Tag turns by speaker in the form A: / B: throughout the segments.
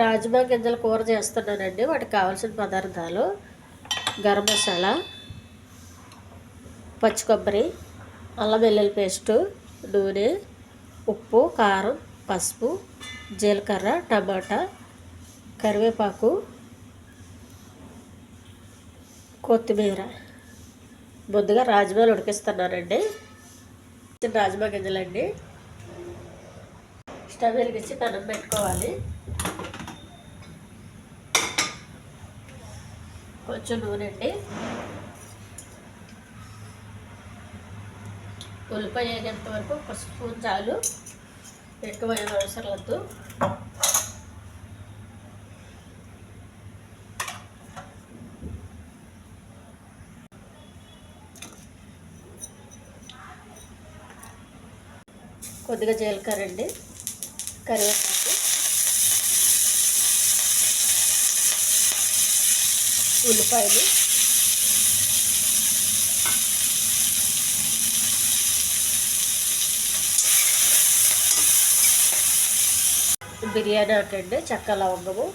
A: రాజ్మా గింజల కూర చేస్తున్నానండి. వాటికి కావాల్సిన పదార్థాలు: గరం మసాలా, పచ్చి కొబ్బరి, అల్లం వెల్లుల్లి పేస్టు, నూనె, ఉప్పు, కారం, పసుపు, జీలకర్ర, టమాటా, కరివేపాకు, కొత్తిమీర. ముందుగా రాజ్మాలు ఉడికిస్తున్నానండి. రాజ్మా గింజలండి. స్టవ్ వెలిగించి పెనం పెట్టుకోవాలి. కొంచెం నూనె అండి. ఉల్లిపాయ వేగేంత వరకు ఒక స్పూన్ చాలు, ఎక్కువ అవసరం వద్దు. కొద్దిగా జీలకర్ర అండి, కరివేపాకు, ఉల్లిపాయలు, బిర్యానీ ఆకు అండి, చెక్క, లవంగము,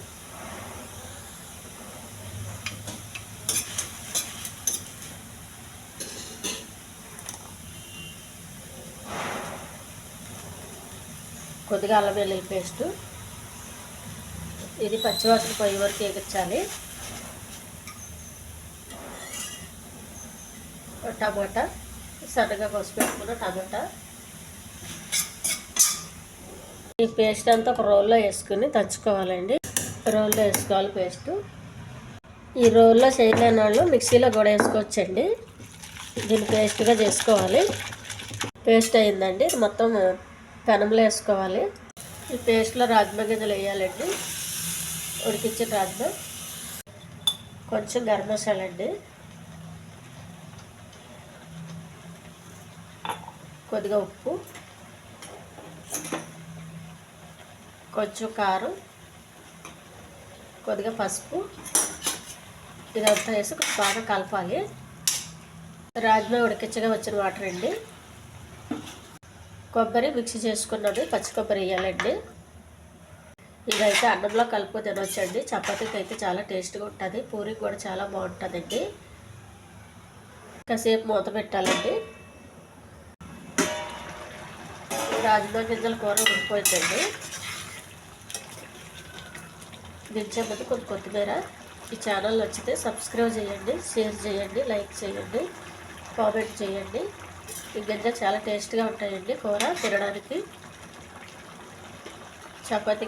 A: కొద్దిగా అల్లం వెల్లుల్లి పేస్టు. ఇది పచ్చివాసన పోయే వరకు ఎగించాలి. టమాటా, సన్నగా కోసి పెట్టుకున్న టమాటా. ఈ పేస్ట్ అంతా ఒక రోల్లో వేసుకుని దంచుకోవాలండి. రోల్లో వేసుకోవాలి పేస్టు. ఈ రోల్లో చేయలేని వాళ్ళు మిక్సీలో కూడా వేసుకోవచ్చండి. దీన్ని పేస్ట్గా చేసుకోవాలి. పేస్ట్ అయిందండి. ఇది మొత్తం పెనంలో వేసుకోవాలి. ఈ పేస్ట్లో రాజ్మా గింజలు వేయాలండి. ఉడికించిన రాజ్మా, కొంచెం గరం మసాలా అండి, కొద్దిగా ఉప్పు, కొంచెం కారం, కొద్దిగా పసుపు. ఇదంతా వేసి బాగా కలపాలి. రాజ్మా ఉడికించగా వచ్చిన వాటర్ అండి. కొబ్బరి మిక్సీ చేసుకున్నది, పచ్చి కొబ్బరి వేయాలండి. ఇదైతే అన్నంలో కలుపు తినవచ్చండి. చపాతీకి అయితే చాలా టేస్ట్గా ఉంటుంది. పూరికి కూడా చాలా బాగుంటుందండి. కాసేపు మూత పెట్టాలండి. రాజ్మా గింజల కూర ఉడికిపోయిందండి. దించే ముందు కొంచెం కొత్తిమీర. ఈ ఛానల్ నచ్చితే సబ్స్క్రైబ్ చేయండి, షేర్ చేయండి, లైక్ చేయండి, కామెంట్ చేయండి. ఈ గింజలు చాలా టేస్ట్గా ఉంటాయండి. కూర తినడానికి చపాతీ